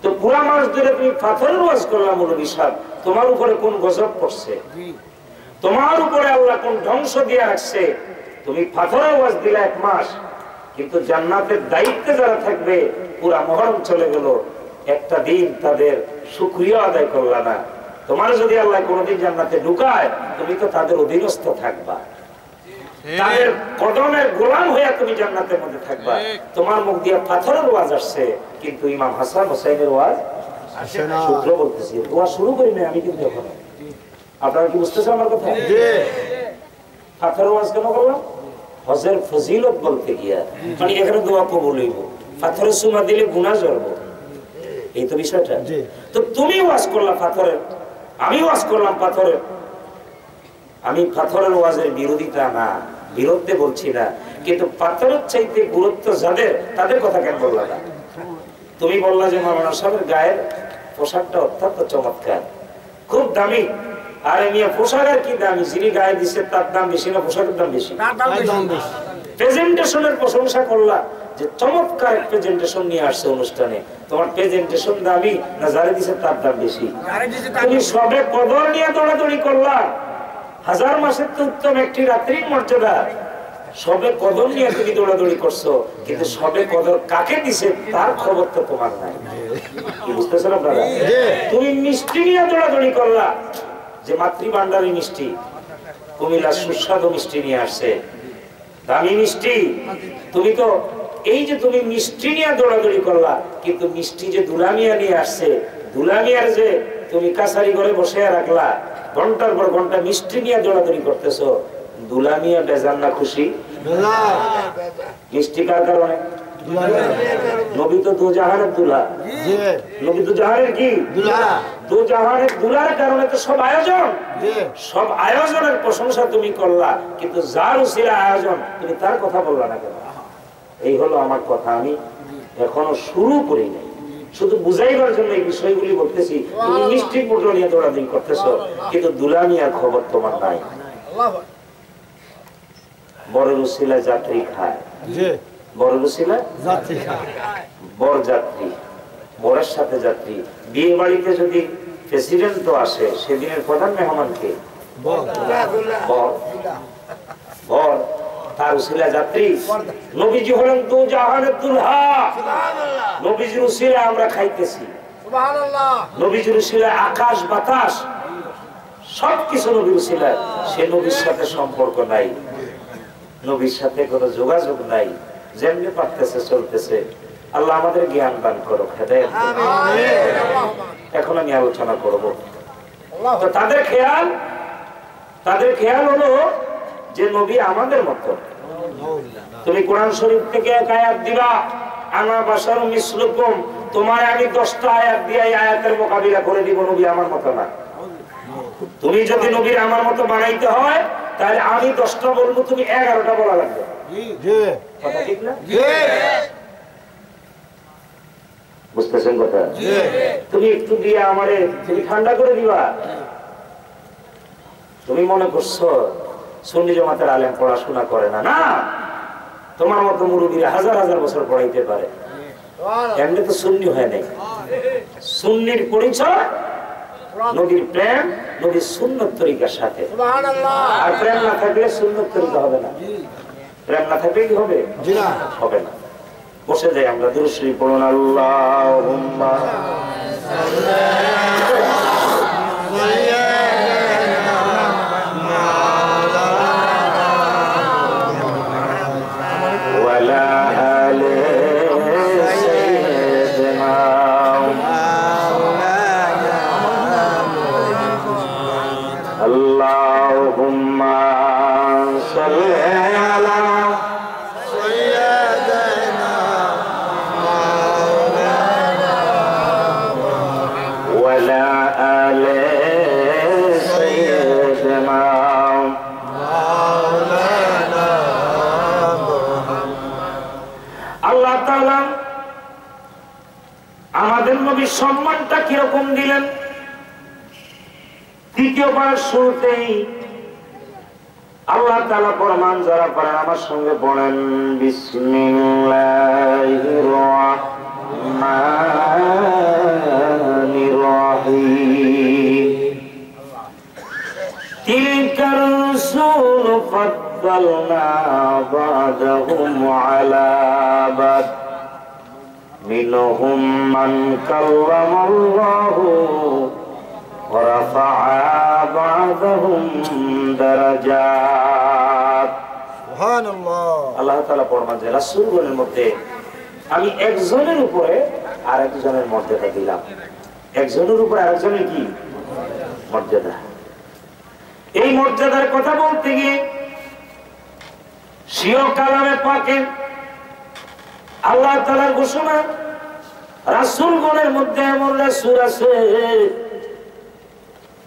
তো পুরা মাস ধরে তুমি পাথরের ওয়াজ করলাম, মুরব্বী সাহেব, তোমার উপরে কোন গজব পড়ছে? তোমার উপরে আল্লাহ কোন ধ্বংস দিয়ে রাখছে? তুমি পাথরের ওয়াজ দিলা এক মাস, কিন্তু জান্নাতের দায়িত্বে যারা থাকবে পুরা মুহররম চলে গেল, একটা দিন তাদের শুকরিয়া আদায় করলা না। তোমার যদি আল্লাহ কোনদিন জান্নাতে ঢুকায়, তুমি তো তাদের অধীনস্থ থাকবা, তাদের কদমের গোলাম হয়ে তুমি জান্নাতের মধ্যে থাকবা। তোমার মুখ দিয়ে পাথরের ওয়াজ আসছে, কিন্তু ইমাম হাসান হুসাইনের ওয়াজ আসে না। সূত্র বলতেছি, ওয়াজ শুরু করি না আমি, কিন্তু এখন আপনারা কি বুঝতেছেন আমার কথা? পাথরের ওয়াজ কেন করলাম? হজের ফজিলত বলতে গিয়া, মানে এখানে দোয়া কবুল হইব, পাথরের চুমা দিলে গুনাহ ঝরবো, এই তো বিষয়টা। তো তুমি ওয়াজ করলা পাথরের, আমি ওয়াজ করলাম পাথরের। আমি পাথরের ওয়াজের বিরোধিতা না, বিরুদ্ধে বলছি না, কিন্তু পাথরের চাইতে গুরুত্ব যাদের, তাদের কথা কেন বললা না? তুমি বললা যে মাওলানা সাহেবের গায়ের পোশাকটা অত্যন্ত চমৎকার, খুব দামি। আরে মিয়া, পোশাক আর কি দামি? যিনি গায়ে দিচ্ছে তার দাম বেশি না পোশাকের দাম বেশি? প্রেজেন্টেশনের প্রশংসা করলা যে চমৎকার প্রেজেন্টেশন নিয়ে আসছে অনুষ্ঠানে, তোমার প্রেজেন্টেশন দামি না যারে দিছে তার দাম বেশি? তুমি সবে কদর নিয়ে দৌড়াদৌড়ি করলা, হাজার মাসের তো উত্তম একটি রাত্রির মর্যাদা, সবে কদর নিয়ে তুমি দৌড়াদৌড়ি করছো, কিন্তু সবে কদর কাকে দিছে তার খবর তো তোমার নাই। কি বুঝতেছেন আপনারা? তুমি মিষ্টি নিয়ে দৌড়াদৌড়ি করলা, যে মাতৃভান্ডারী মিষ্টি, কুমিল্লার সুস্বাদু মিষ্টি নিয়ে আসছে, দামি মিষ্টি। তুমি তো এই যে তুমি মিষ্টি নিয়ে দৌড়াদৌড়ি করলা, কিন্তু মিষ্টি যে দুলামিয়া নিয়ে আসছে, দুলামিয়ার যে তুমি কাছারি ঘরে বসে রাখলা, ঘন্টার পর ঘন্টা মিষ্টি নিয়ে দৌড়াদৌড়ি করতেছো, দুলামিয়া বেজান না খুশি? মিষ্টি কার কারণে? নবী তো দুজাহানের দুলা, নবী দুজাহানের কি দুজাহানের দুলার কারণে তো সব আয়োজন, সব আয়োজনের প্রশংসা তুমি করলা, কিন্তু যার উসিলা আয়োজন তুমি তার কথা বললা না কেন? এই হলো আমার কথা। আমি এখনো শুরু করি নাই, শুধু বুঝাইবার জন্য এই বিষয়গুলি বলতেছি। তুমি মিষ্টির পুটল নিয়ে দৌড়াদৌড়ি করতেছো, কিন্তু দুলামিয়ার খবর তোমার নাই। বড় উসিলা যাত্রী খায়, বড় উসিলা বর যাত্রী, বরের সাথে যাত্রী। বিয়ে বাড়িতে যদি প্রেসিডেন্ট তো আসে, সেদিনের প্রধান মেহমান কে? বর। বর তার উসিলা যাত্রী। নবীজি হলেন দুজাহানের দুলহা, নবীজির উসিলা আমরা খাইতেছি, নবীজির উসিলা আকাশ বাতাস সবকিছু নবীর উসিলায়। সে নবীর সাথে সম্পর্ক নাই, নবীর সাথে কোনো যোগাযোগ নাই, যেমনি পারতেছে চলতেছে। আল্লাহ আমাদের জ্ঞান দান করো, হেদায়েত। এখন আমি আলোচনা করব। তো তাদের খেয়াল হলো যে নবী আমাদের মতো। তুমি কোরআন শরীফ থেকে এক আয়াত দিবা, আনা বাশারুম মিসলুকুম, তোমার আমি 10টা আয়াত দিয়ে এই আয়াতের মোকাবিলা করে দিব, নবী আমার মতো না। তুমি যদি নবীর আমার মতো বানাইতে হয়, তাহলে আমি 10টা বলবো, তুমি 11টা বলা লাগবে। কথা ঠিক না? বুঝতেছেন কথা? তুমি একটু দিয়ে আমারে তুমি ঠান্ডা করে দিবা। তুমি মনে করছো সুন্নি জামাতের আলেম পড়াশোনা করে না? না, তোমার মতো মুরব্বীরা হাজার হাজার বছর পড়াইতে পারে, এমনি তো সুন্নি হয় নাই। সুন্নির পরিচয় নবীর প্রেম, নবীর সুন্নত তরিকার সাথে। আর প্রেম না থাকলে সুন্নত তরিকা হবে না। প্রেম না থাকলে কি হবে? হবে না। বসে যাই আমরা, দুরূদ শরীফ পড়ুন। আল্লাহুম্মা আমাদের নবীর সম্মানটা কিরকম দিলেন। তৃতীয়বার শুরুতেই আল্লাহ তাআলা ফরমান, যারা পড়েন আমার সঙ্গে পড়েন, বিসমিল্লাহির রাহমানির রাহিম। তিলকার রাসূল ফাদ্দালনা বা'দাহুম আলা বা'দ মিনহুম মান কাল্লামাল্লাহু ওয়া রাফা'a বা'দাহুম দারাজাত। সুবহানাল্লাহ। আল্লাহ তাআলা ফরমান যে রাসূলগণের মধ্যে আমি একজনের উপরে আরেকজনের মর্যাদা দিলাম। একজনের উপরে আরেকজনের কি মর্যাদা? এই মর্যাদার কথা বলতে গিয়ে স্বীয় কালামে পাকে আল্লাহ তাআলার ঘোষণা, রাসূলগণের মধ্যে এমন রাসূল আছে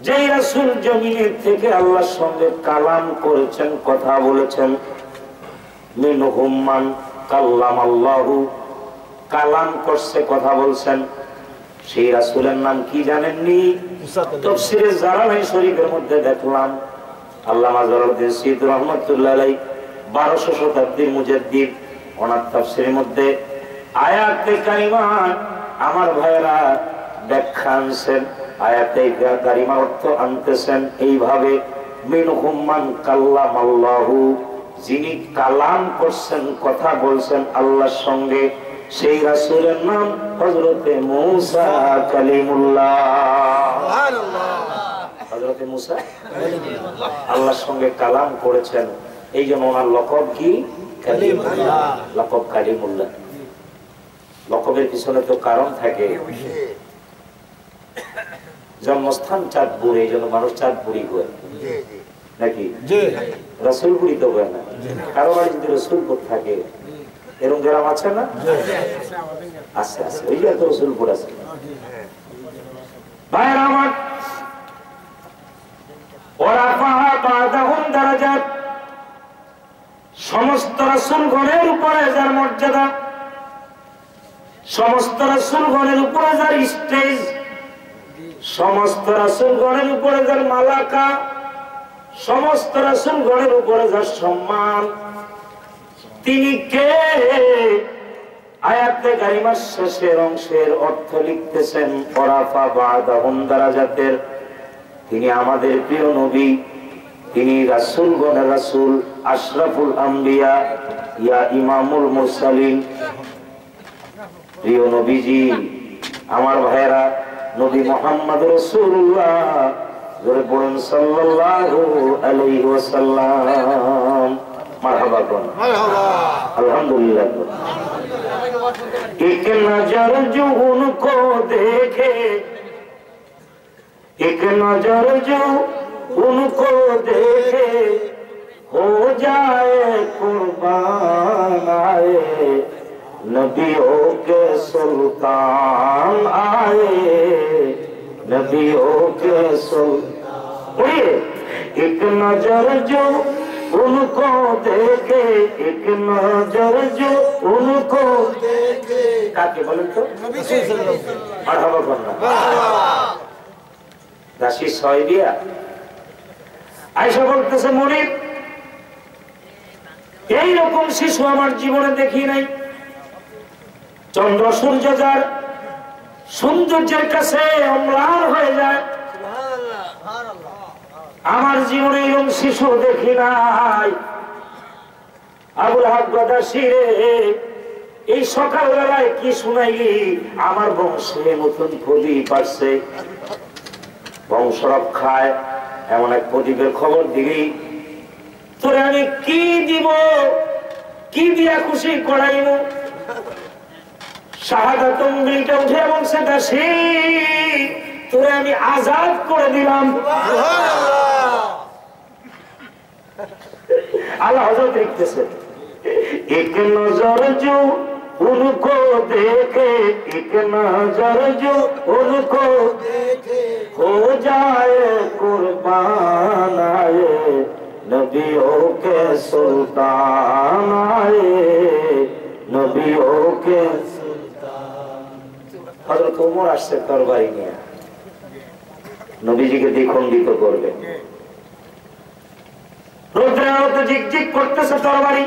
যেই রাসূল জমিনের থেকে আল্লাহর সঙ্গে কালাম করেছেন, কথা বলেছেন। মিনহুম মান কাল্লামাল্লাহু, কালাম করছে, কথা বলছেন। সেই রাসূলের নাম কি জানেননি? তাফসীরে জালালাইন শরীফের মধ্যে দেখলাম আল্লামা জালালউদ্দিন সিদ্দি রাহমাতুল্লাহ আলাইহি 1200 শতাব্দীর মুজাদ্দিদ, ওনার তাফসীরের মধ্যে আয়াতে কারিমা আমার ভাইরা ব্যাখ্যা আনছেন, আয়াতে কারিমার অর্থ আনতেছেন এইভাবে, মিনহুম মান কাল্লামাল্লাহু, যিনি কালাম করছেন, কথা বলছেন আল্লাহর সঙ্গে, সেই রাসূলের নাম হযরতে মূসা কালিমুল্লাহ। হযরতে মূসা আল্লাহর সঙ্গে কালাম করেছেন, এই জন্য ওনার লকব কি? কালিমুল্লাহ। লকব কালিমুল্লাহ। লকবের পিছনে তো কারণ থাকে। জন্মস্থান চাঁদপুর, এই জন্য মানুষ চাঁদপুরি হয় নাকি? রসুলপুরি তো হয় না। কারো বাড়ি যদি রসুলপুর থাকে, এরকম গ্রাম আছে না? আছে আছে, ওই যে রসুলপুর আছে। ভাইয়ের আমার, সমস্ত রাসূলগণের উপরে যার মর্যাদা, সমস্ত রাসূলগণের উপরে যার স্টেজ, সমস্ত রাসূলগণের উপরে যার মালাকা, সমস্ত রাসূলগণের উপরে যার সম্মান, তিনি কে? আয়াতে কারিমার শেষের অংশের অর্থ লিখতেছেন ওরাফা বাদাহুম দারাজাতের। তিনি আমাদের প্রিয় নবী, তিনি রাসূলগণের রাসূল, আশরাফুল আম্বিয়া, ইয়া ইমামুল মুরসালিন। প্রিয় নবীজি, আমার ভাইরা, নবী মুহাম্মদ রাসূলুল্লাহ, জোরে পড়ুন সাল্লাল্লাহু আলাইহি ওয়াসাল্লাম। মারহাবা করুন, মারহাবা, আলহামদুলিল্লাহ। एक नजर जो उनको देखे, एक नजर जो उनको देखे, हो जाए कुर्बान आए नबियों के सुल्तान आए, नबियों के सुल्तान। एक नजर जो उनको देखे, एक नजर जो उनको देखे, काके बोलें तो मरहबा करना। दासी साहिबिया आयशा বলতেছে, মনির, এই রকম শিশু আমার জীবনে দেখি নাই। চন্দ্র সূর্য যার সৌন্দর্যের কাছে অম্লান হয়ে যায়, আমার জীবনে এরকম শিশু দেখি নাই। আবুল হাব্বাদাসী রে, এই সকালবেলায় কি শুনাইলি? আমার বংশে নতুন প্রদীপ আসছে, বংশ রক্ষায় এমন এক প্রদীপের খবর দিলি, তোরে আমি কি দিব, কি দিয়া খুশি করাইব? শাহাদাত অঙ্গুলিটা উঠে বলছে, দাসী, তোরে আমি আজাদ করে দিলাম। আল্লাহ হযরত লিখতেছে, এক নজর जो उनको देखे, एक नजर जो उनको देखे, हो जाए कुर्बान आए नबियों के सुल्तान आए, नबियों के सुल्तान। हजरत उमर আসছে তরবারি নিয়ে, নবীজিকে দ্বিখণ্ডিত করবে। রৌদ্রের মতো ঝিকঝিক করতেছে তরবারি,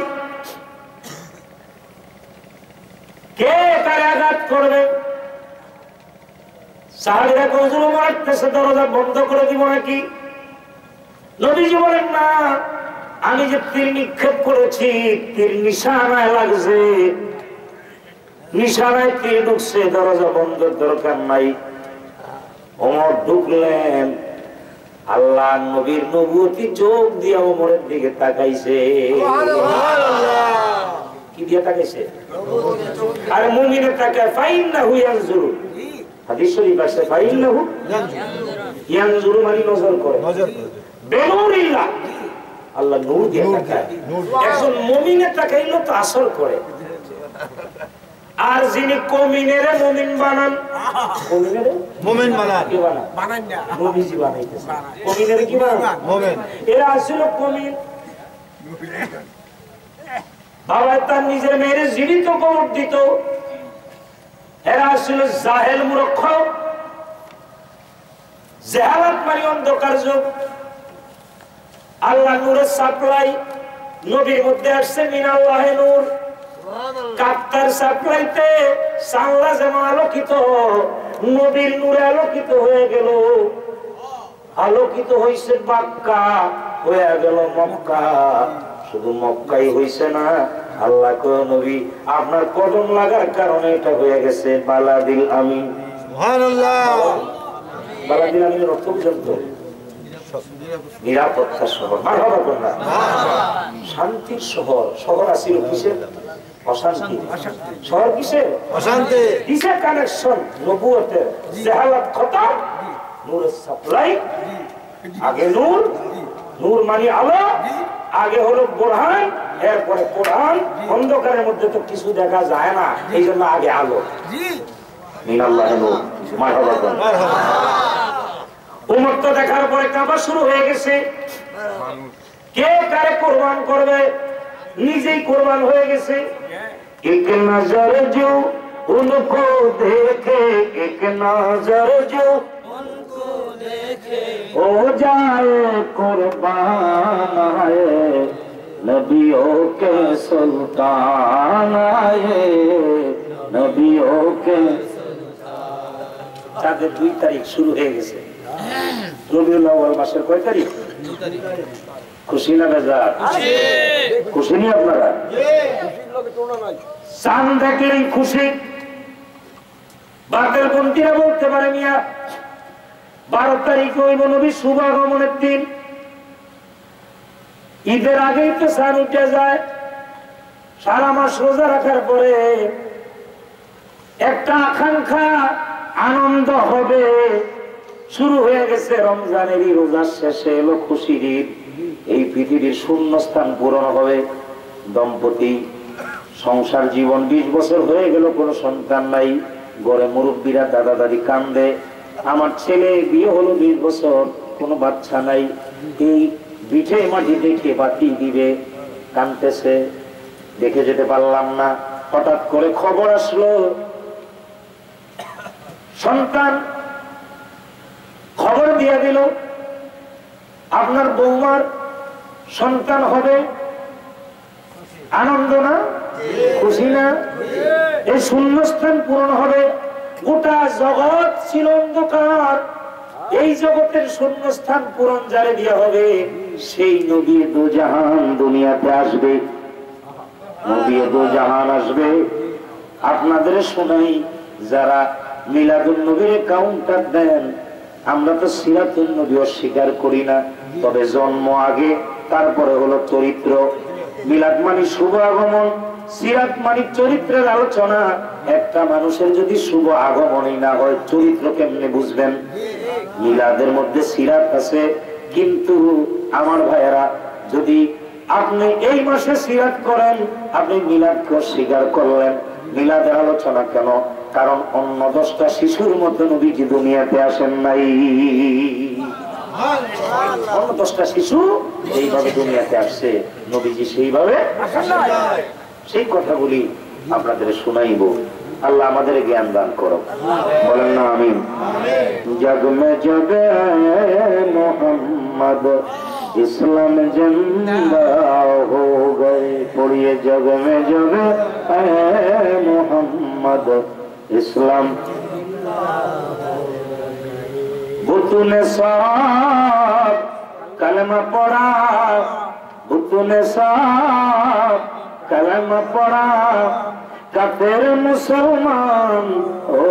কে তার আঘাত করবে? সাহাবীরা হুজুর ওমর আসতেছে, দরজা বন্ধ করে দিব নাকি? নবীজি বলেন, না, আমি যে তীর নিক্ষেপ করেছি, তীর নিশানায় লাগছে, নিশানায় তীর ঢুকছে, দরজা বন্ধের দরকার নাই। ওমর ঢুকলেন, আল্লাহ নবীর নবুয়তি চোখ দিয়ে ওমরের দিকে তাকাইছে। কি দিয়ে তাকাইছে? আর মুমিনের তাকায়, ফাইন্নাহু ইয়ানজুরু। হাদিস শরীফ আছে, ফাইন্নাহু ইয়ানজুরু মানে নজর করে, বেনুরিল্লাহ, আল্লাহ নূর দিয়ে তাকায়। একজন মুমিনের তাকাইলো তো আসর করে। আর যিনি কমিনের মুমিন বানান, কমিনের মুমিন বানান, কি বানান? বানান না, নবীজি বানাইতেছে। কমিনের কি বানান? মুমিন। এরা আসলে কমিন। বাবা তার নিজের মেয়ের জীবিত কবর দিত। এরা আসলে জাহেল, মূর্খ, জাহালাত মানে অন্ধকার যুগ। আল্লাহ নূরের সাপ্লাই নবীর মধ্যে আসছে, মিনাল্লাহে নূর। কাপ্তার সাপ্লাইতে সাল্লা যেমন আলোকিত, নবীর নূরে আলোকিত হয়ে গেল। আলোকিত হয়েছে মক্কা, হয়ে গেল মক্কা। শুধু মক্কাই হইছে না, আল্লাহ কয় নবী আপনার কদম লাগার কারণে এটা হয়ে গেছে বালাদিল আমিন। সুবহানাল্লাহ। বালাদিল আমিনের অর্থ বুঝেন তো? নিরাপত্তার শহর। মারহাবা করুন। শান্তির শহর। শহর আসিল কিসের? অশান্তি। শহর কিসের? অশান্তি। কিসের কানেকশন? নবুয়তের। জাহালাত খতম, নূরের সাপ্লাই। আগে নূর, নূর মানে আলো, আগে হলো বোরহান, এরপরে কোরআন। অন্ধকারের মধ্যে তো কিছু দেখা যায় না, এই জন্য আগে আলো। মিনাল্লাহি নূর। মারহাবা করুন। উম্মত তো দেখার পরে কাবা শুরু হয়ে গেছে। কে কারে কুরবান করবে? নিজেই কুরবান হয়ে গেছে। এক নজর जो उनको देखे, एक नजर जो उनको देखे, हो जाए कुर्बान आए नबियों के सुल्तान आए नबियों के। তাদের 2 তারিখ শুরু হয়ে গেছে। রবিউল আউয়াল মাসের কয় তারিখ? 2 তারিখ। খুশি না বেজার? খুশি নি আপনারা? চাঁদ দেখলেই খুশি। বাতিল পন্থীরা বলতে পারে মিয়া 12 তারিখ হইব নবীর শুভ আগমনের দিন। ঈদের আগেই তো চাঁদ উঠে যায়। সারা মাস রোজা রাখার পরে একটা আকাঙ্ক্ষা, আনন্দ হবে। শুরু হয়ে গেছে রমজানেরই রোজার শেষে এলো খুশির ঈদ। এই পৃথিবীর শূন্যস্থান পূরণ হবে। দম্পতি সংসার জীবন 20 বছর হয়ে গেল, কোনো সন্তান নাই। ঘরে মুরব্বীরা দাদা দাদি কান্দে, আমার ছেলে বিয়ে হলো 20 বছর, কোনো বাচ্চা নাই। এই পিঠে মাটি দেখে বাতি দিবে, কান্দতেছে, দেখে যেতে পারলাম না। হঠাৎ করে খবর আসলো সন্তান খবর দিয়ে দিল আপনার বৌমার সন্তান হবে। আনন্দ না? খুশি না? এই শূন্যস্থান পূরণ হবে। গোটা জগৎ ছিল অন্ধকার, এই জগতের শূন্যস্থান পূরণ যারে দেওয়া হবে, সেই নবী দু জাহান দুনিয়াতে আসবে। নবী দু জাহান আসবে। আপনাদের শোনাই, যারা মিলাদুন নবীর কাউন্টার দেন, আমরা তো সিরাতুন নবী অস্বীকার করি না, তবে জন্ম আগে, তারপরে হলো চরিত্র। মিলাদ মানে শুভ আগমন, সিরাত মানে চরিত্রের আলোচনা। একটা মানুষের যদি শুভ আগমনই না হয়, চরিত্র কেমনে বুঝবেন? মিলাদের মধ্যে সিরাত আছে, কিন্তু আমার ভাইয়েরা, যদি আপনি এই মাসে সিরাত করেন, আপনি মিলাদকে অস্বীকার করলেন। মিলাদের আলোচনা কেন? কারণ অন্য 10টা শিশুর মতো নবীজি দুনিয়াতে আসেন নাই। অন্য 10টা শিশু এইভাবে দুনিয়াতে আসছে, নবীজি সেইভাবে আসেন নাই। সেই কথাগুলি আপনাদের শোনাইব। আল্লাহ আমাদের জ্ঞান দান করো, বলেন না আমিন। জগ মে জবে মোহাম্মদ ইসলাম জিন্দা হো গয়ে, পড়িয়ে জগ মে জবে মোহাম্মদ ইসলাম। বুতুনে সব কলমা পড়া, বুতুনে সব कलम पढ़ा, काफिर मुसलमान हो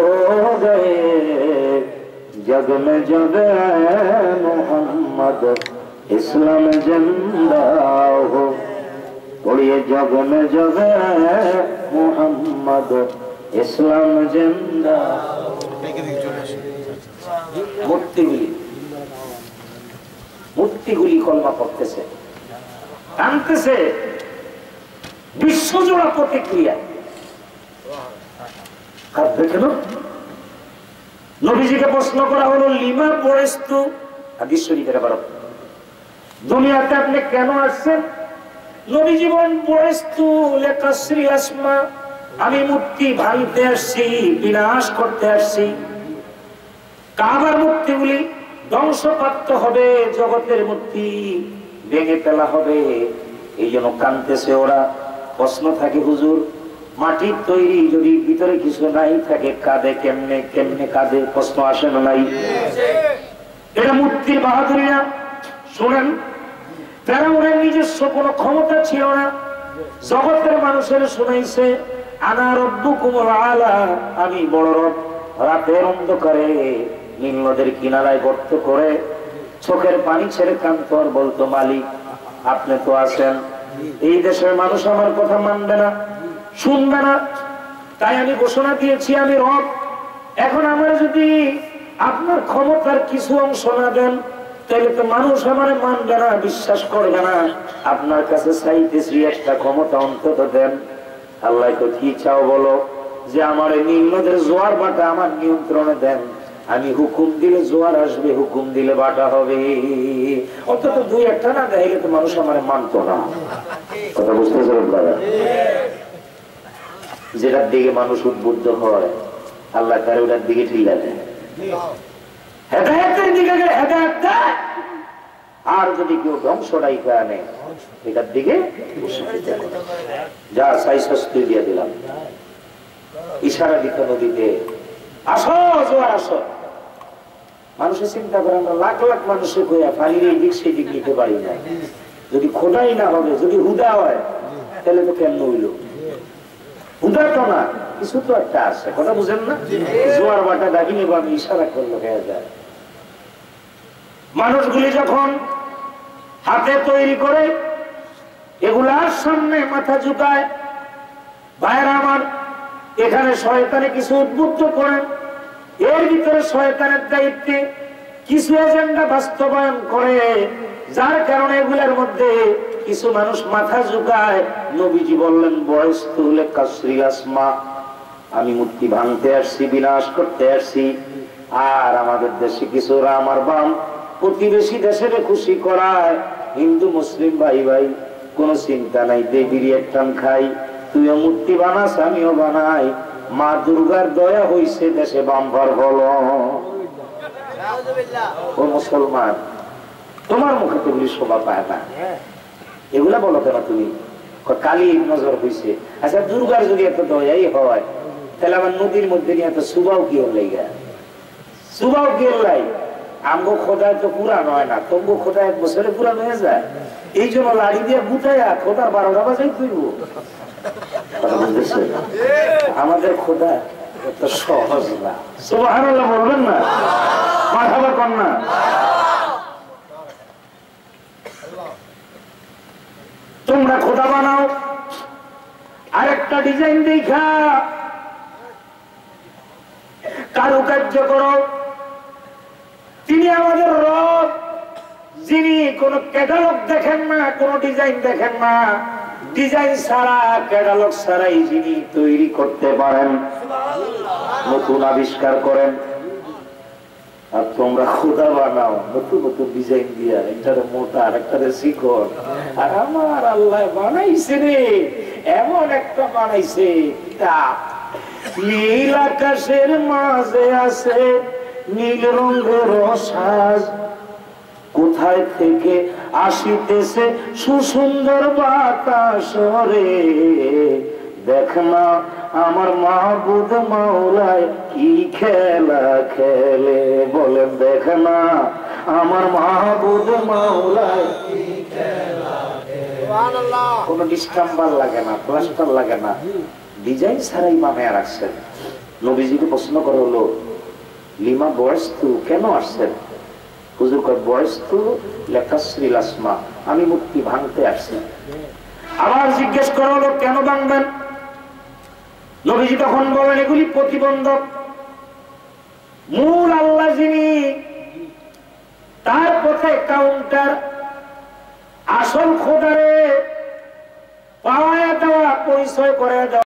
गए। जग में जग मोहम्मद इस्लाम जिंदा हो, बोलिए जग में जग मोहम्मद इस्लाम जिंदा। মূর্তিগুলি কলমা পড়তেছে, কাঁদতেছে, বিশ্বজোড়া প্রতিক্রিয়া। কাঁদবে কেন? নবীজিকে প্রশ্ন করা হলো, লিমা বুইস্তু, হাদিস শরীফের আবার, দুনিয়াতে আপনি কেন আসছেন? নবী জীবন বুইস্তু লিকাসরি আসমা, আমি মূর্তি ভাঙতে আসছি, বিনাশ করতে আসছি। কাবার মূর্তিগুলি ধ্বংসপ্রাপ্ত হবে, জগতের মূর্তি ভেঙে ফেলা হবে, এই জন্য কাঁদতেছে ওরা। প্রশ্ন থাকে, হুজুর মাটির তৈরি, যদি ভিতরে কিছু নাই থাকে, কাঁদে কেমনে? কেমনে কাঁদে? প্রশ্ন আসে না? নাই। এটা মূর্তির বাহাদুরি না? শুনেন, ফেরাউনের নিজস্ব কোনো ক্ষমতা ছিল না, জগতের মানুষের শুনাইছে আনা রব্বুকুমুল আলা, আমি বড় রব। রাতের অন্ধকারে নীল নদের কিনারায় গর্ত করে চোখের পানি ছেড়ে কাঁদতো আর বলতো, মালিক আপনি তো আছেন, এই দেশের মানুষ আমার কথা মানবে না, শুনবে না, তাই আমি ঘোষণা দিয়েছি আমি রব। এখন আমার যদি আপনার ক্ষমতার কিছু অংশ না দেন, তাহলে তো মানুষ আমার মানবে না, বিশ্বাস করবে না। আপনার কাছে চাইতেছি একটা ক্ষমতা অন্তত দেন। আল্লাহ তো কি চাও বলো? যে আমার এই নীল নদের জোয়ার বাটা আমার নিয়ন্ত্রণে দেন, আমি হুকুম দিলে জোয়ার আসবে, হুকুম দিলে বাটা হবে। অন্তত দুই একটা না দেখলে তো মানুষ আমার মানতো না। কথা বুঝতেছে দাদা? যেটার দিকে মানুষ উদ্বুদ্ধ হয় আল্লাহ তার ওটার দিকে ঢিলা দেয়, হেদায়েতের দিকে হেদায়েত দেয়। আর যদি কেউ ধ্বংসটাই আনে এটার দিকে যা চাইছস তুই দিয়ে দিলাম। ইশারা দিত নদীতে, আসো জোয়ার আসো। মানুষের চিন্তা করে আমরা লাখ লাখ মানুষের কইয়া পানির এই দিক সেই দিক নিতে পারি না। যদি খোদাই না হবে, যদি হুদা হয়, তাহলে তো কেমন হইল? হুদা তো না, কিছু তো একটা আছে। কথা বুঝেন না? জোয়ার বাটা ডাকিনি বা আমি ইশারা করলো হয়ে যায়। মানুষগুলি যখন হাতে তৈরি করে এগুলার সামনে মাথা ঝুঁকায়, ভাইরা আমার, এখানে শয়তানে কিছু উদ্বুদ্ধ করেন, এর ভিতরে শয়তানের দায়িত্বে কিছু এজেন্ডা বাস্তবায়ন করে, যার কারণে এগুলোর মধ্যে কিছু মানুষ মাথা ঝুঁকায়। নবীজি বললেন, বয়স তুলে কাসরিল আসমা, আমি মূর্তি ভাঙতে আসছি, বিনাশ করতে আসছি। আর আমাদের দেশে কিছু রাম আর বাম প্রতিবেশী দেশের খুশি করায়। হিন্দু মুসলিম ভাই ভাই কোনো চিন্তা নাই, দেবীর একটান খাই, তুইও মূর্তি বানাস আমিও বানাই, মা দুর্গার দয়া হইছে দেশে বাম্পার বল। ও মুসলমান, তোমার মুখে তো শোভা পায় না, এগুলা বলো কেন তুমি? কালী নজর হইছে। আচ্ছা, দুর্গার যদি এত দয়াই হয়, তাহলে আমার নদীর মধ্যে নিয়ে এত সুবাও কি হল? সুবাও কি হলাই? আমগো খোদায় তো পুরান হয় না, তবু খোদা এক বছরে পুরান হয়ে যায়। এই জন্য লাড়ি দিয়ে বুঝাইয়া খোদার 12টা বাজাই তুইব। আমাদের খোদা এত সহজ না। সুবহানাল্লাহ বলবেন না? মারহাবা কর না? তোমরা খোদা বানাও, আরেকটা ডিজাইন দেখা কারুকার্য করো। তিনি আমাদের রব, যিনি কোন ক্যাটালগ দেখেন না, কোন ডিজাইন দেখেন না, ডিজাইন ছাড়া ক্যাটালগ ছাড়াই যিনি তৈরি করতে পারেন, নতুন আবিষ্কার করেন। আর তোমরা খোদা বানাও নতুন নতুন ডিজাইন দিয়া, একটারে মোটা আর একটারে শিকড়। আর আমার আল্লাহ বানাইছে রে, এমন একটা বানাইছে, নীল আকাশের মাঝে আছে নীল রঙের সাজ, কোথায় থেকে আসিতেছে সুসুন্দর বাতাস রে, দেখ না আমার মাহবুদ মাওলায় কি খেলা খেলে। বলেন, দেখ না আমার মাহবুদ মাওলায় কি খেলা খেলে। কোন ডিস্টাম্বার লাগে না, প্লাস্টার লাগে না, ডিজাইন ছাড়াই বানায় রাখছেন। নবীজিকে প্রশ্ন করা হলো, লিমা বয়স্তু, কেন আসছেন? হুজুর কয়, বয়স্তু লেকাসরিল আসমা, আমি মূর্তি ভাঙতে আসছি। আবার জিজ্ঞেস করা হলো, কেন ভাঙবেন? নবীজি তখন বলেন, এগুলি প্রতিবন্ধক। মূল আল্লাহ যিনি, তার পথে কাউন্টার, আসল খোদারে পাওয়া দেওয়া, পরিচয় করে দেওয়া।